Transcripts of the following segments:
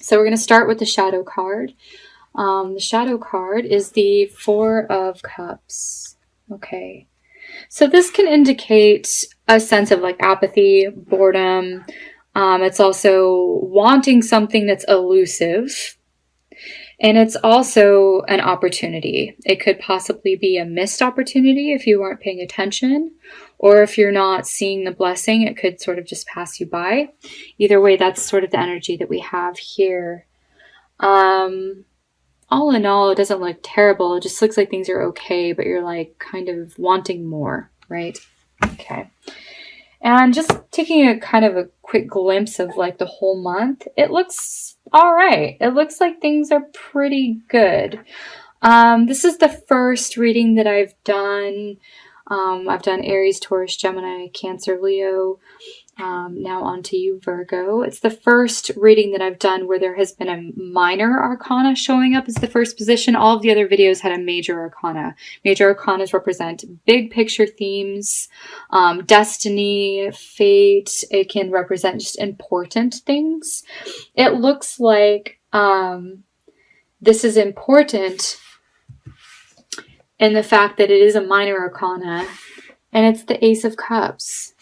So we're going to start with the shadow card. The shadow card is the Four of Cups. Okay. So this can indicate a sense of like apathy, boredom. It's also wanting something that's elusive. And it's also an opportunity. It could possibly be a missed opportunity if you aren't paying attention, or if you're not seeing the blessing, it could sort of just pass you by. Either way, that's sort of the energy that we have here. All in all, it doesn't look terrible. It just looks like things are okay, but you're like kind of wanting more, right? Okay. And just taking a kind of a quick glimpse of like the whole month, it looks all right. It looks like things are pretty good. This is the first reading that I've done. I've done Aries, Taurus, Gemini, Cancer, Leo. Now on to you, Virgo. It's the first reading that I've done where there has been a minor arcana showing up as the first position. All of the other videos had a major arcana. Major arcanas represent big picture themes, destiny, fate. It can represent just important things. It looks like this is important in the fact that it is a minor arcana, and it's the Ace of Cups.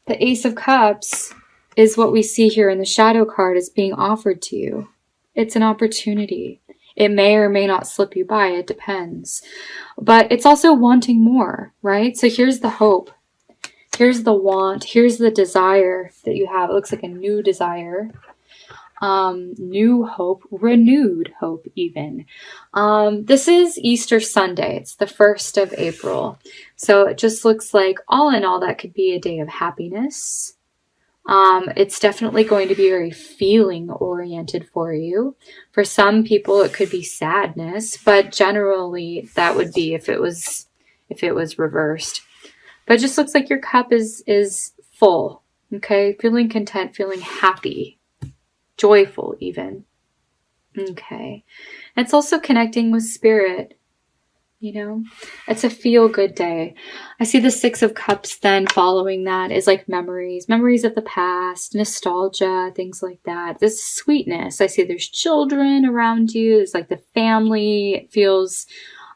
The Ace of Cups is what we see here in the shadow card is being offered to you. It's an opportunity. It may or may not slip you by. It depends. But it's also wanting more, right? So here's the hope. Here's the want. Here's the desire that you have. It looks like a new desire. New hope, renewed hope even. This is Easter Sunday. It's the 1st of April. So it just looks like all in all that could be a day of happiness. It's definitely going to be very feeling oriented for you. For some people it could be sadness, but generally that would be if it was reversed. But it just looks like your cup is full. Okay, feeling content, feeling happy. Joyful even. Okay. It's also connecting with spirit. You know, it's a feel-good day. I see the Six of Cups then following that is like memories of the past, nostalgia, things like that. This sweetness. I see there's children around you. There's like the family. It feels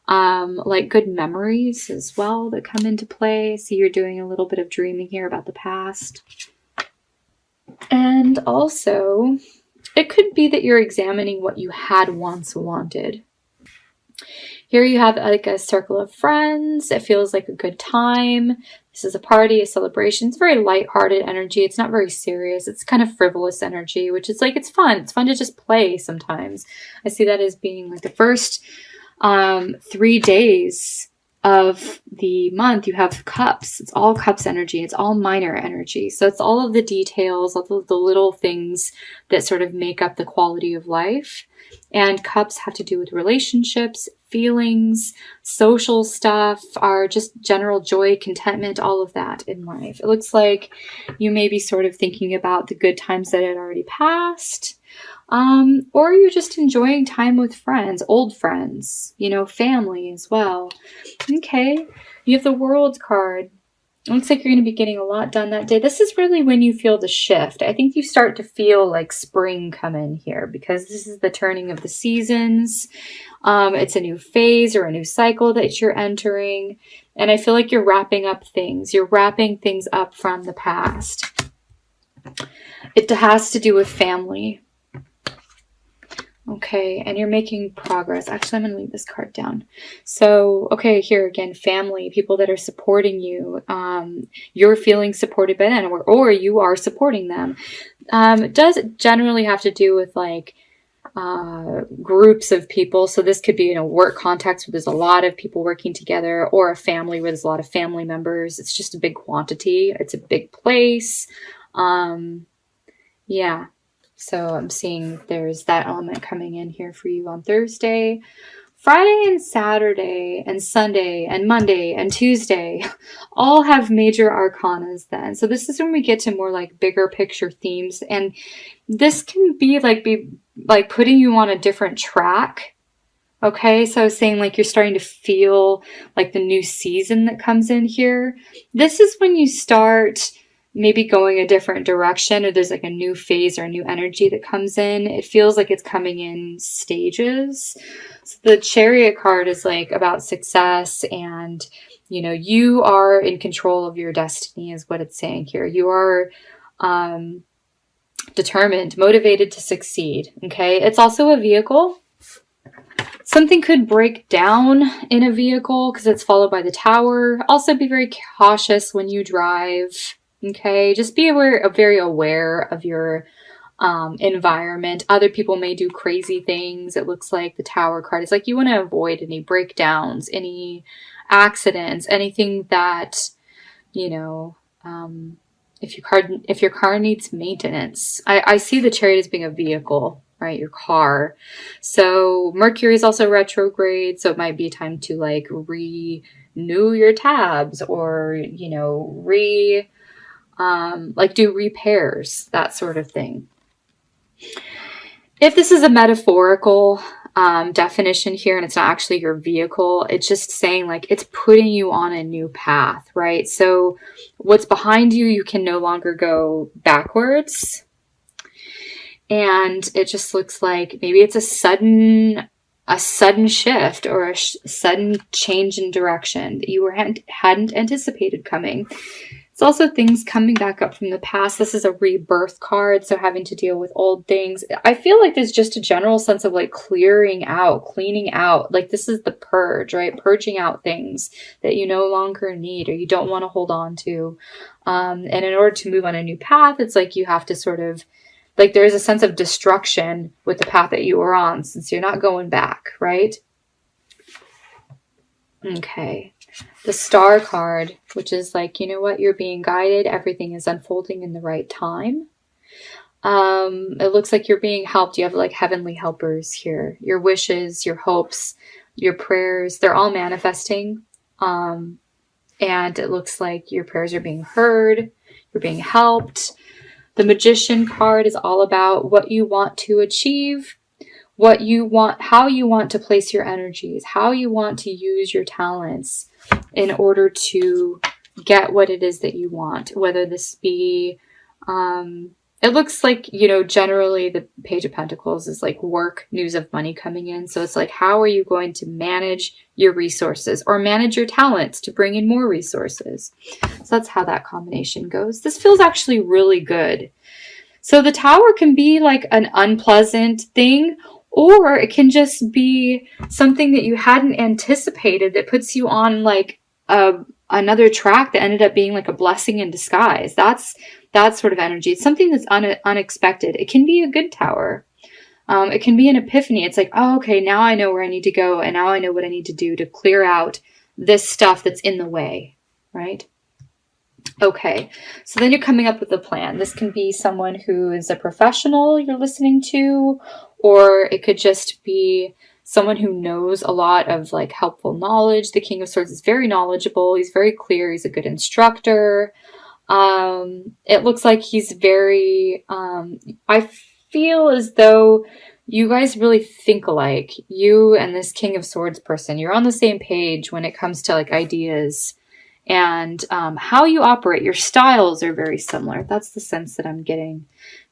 like good memories as well that come into play. I see you're doing a little bit of dreaming here about the past. And also, it could be that you're examining what you had once wanted. Here you have like a circle of friends. It feels like a good time. This is a party, a celebration. It's very lighthearted energy. It's not very serious. It's kind of frivolous energy, which is like, it's fun. It's fun to just play sometimes. I see that as being like the first 3 days of the month. You have cups. It's all cups energy. It's all minor energy. So it's all of the details, all of the little things that sort of make up the quality of life. And cups have to do with relationships, feelings, social stuff, are just general joy, contentment, all of that in life. It looks like you may be sort of thinking about the good times that had already passed. Or you're just enjoying time with friends, old friends, you know, family as well. Okay, you have the World card. It looks like you're going to be getting a lot done that day. This is really when you feel the shift. I think you start to feel like spring come in here because this is the turning of the seasons. It's a new phase or a new cycle that you're entering. And I feel like you're wrapping up things. You're wrapping things up from the past. It has to do with family. Okay, and you're making progress. Actually, I'm going to leave this card down. So, okay, here again, family, people that are supporting you. You're feeling supported by them, or you are supporting them. It does generally have to do with like groups of people. So this could be in a work context where there's a lot of people working together, or a family where there's a lot of family members. It's just a big quantity. It's a big place. Yeah. So I'm seeing there's that element coming in here for you on Thursday. Friday and Saturday and Sunday and Monday and Tuesday all have major arcanas then. So this is when we get to more like bigger picture themes. And this can be like putting you on a different track. Okay, so I was saying like you're starting to feel like the new season that comes in here. This is when you start maybe going a different direction, or there's like a new phase or a new energy that comes in. It feels like it's coming in stages. So the Chariot card is like about success, and you know, you are in control of your destiny is what it's saying here. You are determined, motivated to succeed. Okay. It's also a vehicle. Something could break down in a vehicle because it's followed by the Tower. Also be very cautious when you drive. Okay. Just be very aware of your environment. Other people may do crazy things. It looks like the Tower card is like you want to avoid any breakdowns, any accidents, anything that, you know, if your car needs maintenance. I see the Chariot as being a vehicle, right? Your car. So Mercury is also retrograde, so it might be time to like renew your tabs, or, you know, like do repairs, that sort of thing. If this is a metaphorical definition here, and it's not actually your vehicle, it's just saying like it's putting you on a new path, right? So what's behind you, you can no longer go backwards. And it just looks like maybe it's a sudden shift, or a sudden change in direction that you hadn't anticipated coming. It's also things coming back up from the past. This is a rebirth card, so having to deal with old things. I feel like there's just a general sense of like clearing out, cleaning out. Like this is the purge, right? Purging out things that you no longer need or you don't want to hold on to. And in order to move on a new path, it's like you have to sort of, like there's a sense of destruction with the path that you were on, since you're not going back, right? Okay. The Star card, which is like, you know what, you're being guided. Everything is unfolding in the right time. It looks like you're being helped. You have like heavenly helpers here. Your wishes, your hopes, your prayers, they're all manifesting. And it looks like your prayers are being heard. You're being helped. The Magician card is all about what you want to achieve, what you want, how you want to place your energies, how you want to use your talents in order to get what it is that you want. Whether this be, it looks like, you know, generally the Page of Pentacles is like work, news of money coming in. So it's like, how are you going to manage your resources or manage your talents to bring in more resources? So that's how that combination goes. This feels actually really good. So the Tower can be like an unpleasant thing, or it can just be something that you hadn't anticipated that puts you on like another track that ended up being like a blessing in disguise. That's that sort of energy. It's something that's unexpected. It can be a good Tower. It can be an epiphany. It's like, oh, okay, now I know where I need to go, and now I know what I need to do to clear out this stuff that's in the way, right? Okay, so then you're coming up with a plan. This can be someone who is a professional you're listening to, or it could just be someone who knows a lot of like helpful knowledge. The King of Swords is very knowledgeable. He's very clear. He's a good instructor. It looks like he's very, I feel as though you guys really think alike. You and this King of Swords person, you're on the same page when it comes to like ideas and how you operate. Your styles are very similar. That's the sense that I'm getting.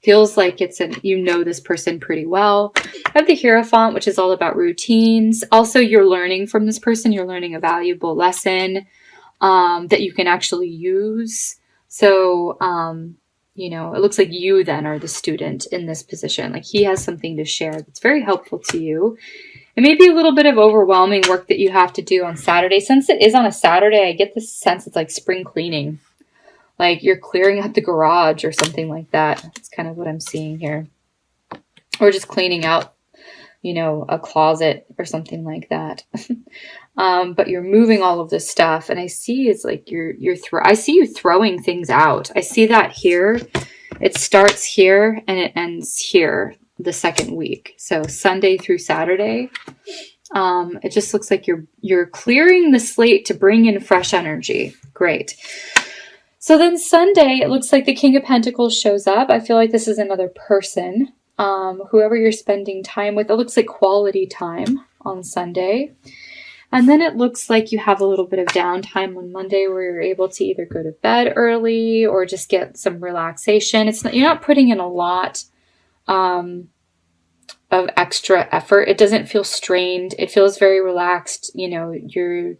Feels like you know this person pretty well. I have the Hierophant, which is all about routines. Also, you're learning from this person. You're learning a valuable lesson that you can actually use. So, you know, it looks like you then are the student in this position. Like he has something to share that's very helpful to you. It may be a little bit of overwhelming work that you have to do on Saturday. Since it is on a Saturday, I get this sense it's like spring cleaning. Like you're clearing out the garage or something like that. That's kind of what I'm seeing here. Or just cleaning out, you know, a closet or something like that. But you're moving all of this stuff. And I see it's like I see you throwing things out. I see that here. It starts here and it ends here the second week. So Sunday through Saturday. It just looks like you're clearing the slate to bring in fresh energy. Great. So then Sunday, it looks like the King of Pentacles shows up. I feel like this is another person. Whoever you're spending time with. It looks like quality time on Sunday. And then it looks like you have a little bit of downtime on Monday where you're able to either go to bed early or just get some relaxation. You're not putting in a lot of extra effort. It doesn't feel strained. It feels very relaxed. You're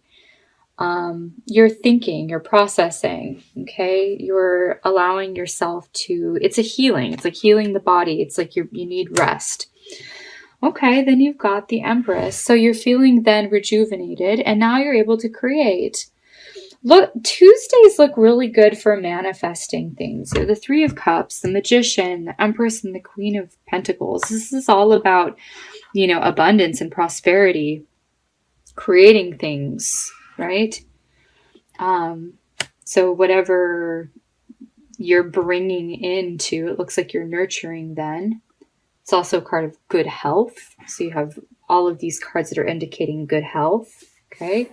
thinking, you're processing, okay? You're allowing yourself to, it's a healing. It's like healing the body. It's like you need rest. Okay, then you've got the Empress. So you're feeling then rejuvenated, and now you're able to create. Look, Tuesdays look really good for manifesting things. So the Three of Cups, the Magician, the Empress, and the Queen of Pentacles. This is all about, abundance and prosperity, creating things, right? So whatever you're bringing into, it looks like you're nurturing then. It's also a card of good health. So you have all of these cards that are indicating good health. Okay.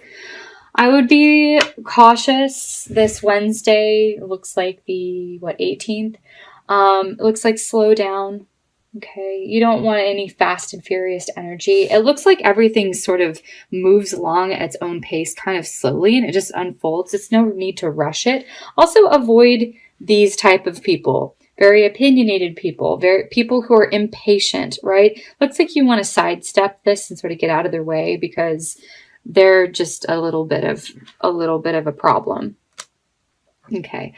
I would be cautious this Wednesday. It looks like the 18th. It looks like slow down. Okay. You don't want any fast and furious energy. It looks like everything sort of moves along at its own pace, kind of slowly, and it just unfolds. It's no need to rush it. Also avoid these type of people. Very opinionated people, people who are impatient, right? Looks like you want to sidestep this and sort of get out of their way because they're just a little bit of a problem. Okay.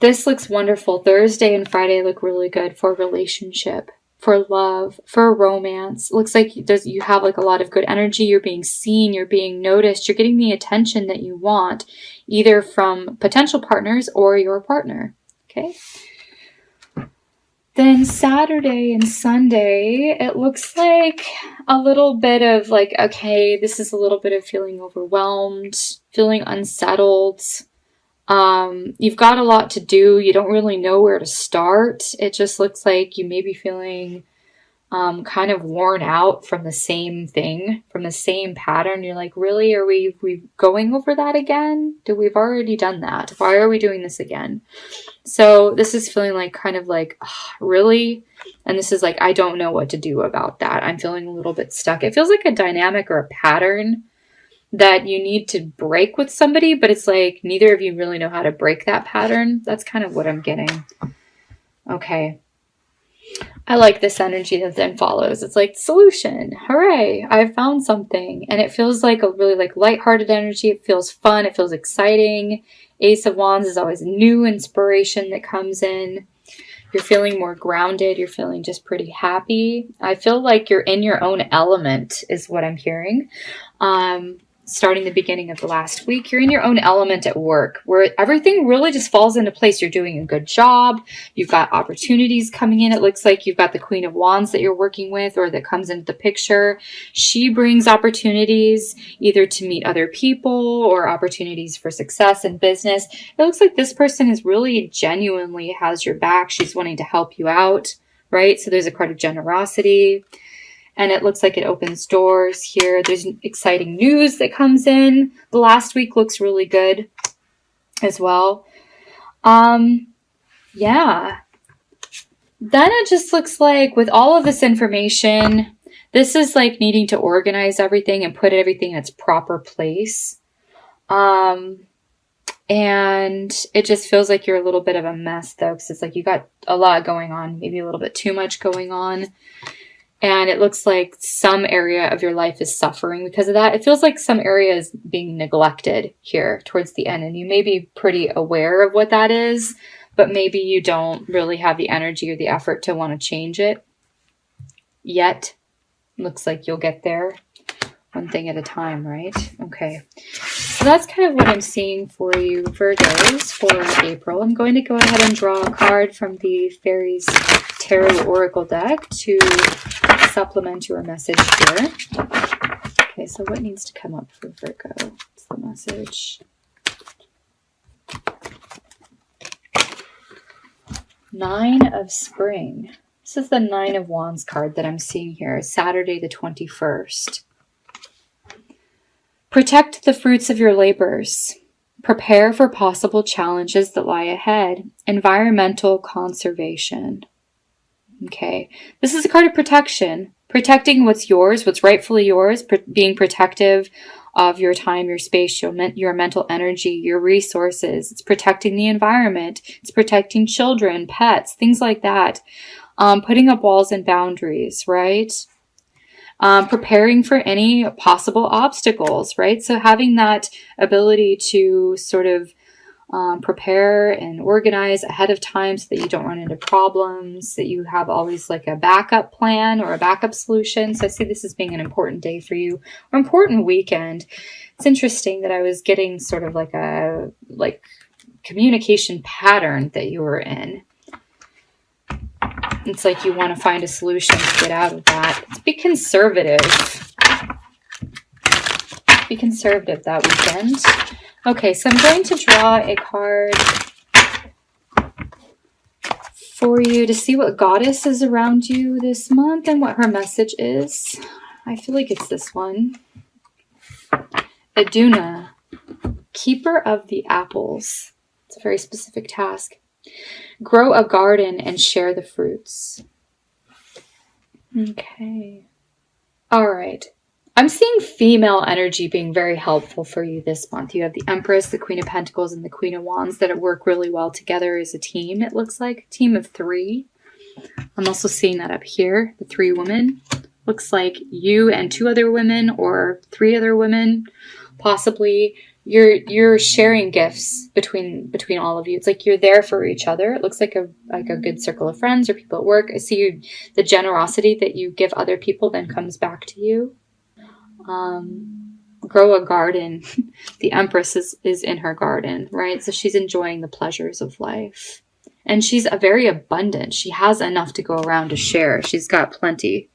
This looks wonderful. Thursday and Friday look really good for relationship, for love, for romance. Looks like you have like a lot of good energy. You're being seen, you're being noticed, you're getting the attention that you want, either from potential partners or your partner. Okay. Then Saturday and Sunday, it looks like a little bit of like, okay, this is a little bit of feeling overwhelmed, feeling unsettled. You've got a lot to do. You don't really know where to start. It just looks like you may be feeling kind of worn out from the same thing, from the same pattern. You're like, really? Are we going over that again? We've already done that. Why are we doing this again? So this is feeling like kind of like, really? And this is like, I don't know what to do about that. I'm feeling a little bit stuck. It feels like a dynamic or a pattern that you need to break with somebody, but it's like neither of you really know how to break that pattern. That's kind of what I'm getting. Okay. I like this energy that then follows. It's like solution. Hooray. I found something. And it feels like a really like lighthearted energy. It feels fun. It feels exciting. Ace of Wands is always new inspiration that comes in. You're feeling more grounded. You're feeling just pretty happy. I feel like you're in your own element is what I'm hearing. Starting the beginning of the last week, you're in your own element at work where everything really just falls into place. You're doing a good job. You've got opportunities coming in. It looks like you've got the Queen of Wands that you're working with or that comes into the picture. She brings opportunities either to meet other people or opportunities for success in business. It looks like this person is really genuinely has your back. She's wanting to help you out, right? So there's a card of generosity. And it looks like it opens doors here. There's exciting news that comes in. The last week looks really good as well. Yeah. Then it just looks like with all of this information, this is like needing to organize everything and put everything in its proper place. And it just feels like you're a little bit of a mess though, because it's like you got a lot going on, maybe a little bit too much going on. And it looks like some area of your life is suffering because of that. It feels like some area is being neglected here towards the end. And you may be pretty aware of what that is, but maybe you don't really have the energy or the effort to want to change it yet. Looks like you'll get there one thing at a time, right? Okay. So that's kind of what I'm seeing for you, Virgos, for April. I'm going to go ahead and draw a card from the Fairies Tarot Oracle deck to supplement your message here. Okay, so what needs to come up for Virgo? What's the message? Nine of Spring. This is the Nine of Wands card that I'm seeing here. Saturday the 21st. Protect the fruits of your labors. Prepare for possible challenges that lie ahead. Environmental conservation. Okay, this is a card of protection protecting what's yours, what's rightfully yours, being protective of your time, your space, your mental energy, your resources. It's protecting the environment. It's protecting children, pets, things like that. Putting up walls and boundaries, right? Preparing for any possible obstacles, right? So having that ability to sort of prepare and organize ahead of time so that you don't run into problems, that you have always like a backup plan or a backup solution. So I see this as being an important day for you, or important weekend. It's interesting that I was getting sort of like a communication pattern that you were in. It's like you want to find a solution to get out of that. Be conservative. Be conservative that weekend. Okay, so I'm going to draw a card for you to see what goddess is around you this month and what her message is. I feel like it's this one. Aduna, keeper of the apples. It's a very specific task. Grow a garden and share the fruits. Okay. All right. I'm seeing female energy being very helpful for you this month. You have the Empress, the Queen of Pentacles, and the Queen of Wands that work really well together as a team, it looks like. A team of 3. I'm also seeing that up here, the 3 women. Looks like you and 2 other women or 3 other women, possibly. You're sharing gifts between all of you. It's like you're there for each other. It looks like a good circle of friends or people at work. I see the generosity that you give other people then comes back to you. Grow a garden. The Empress is in her garden, right? So she's enjoying the pleasures of life. And she's very abundant. She has enough to go around to share. She's got plenty.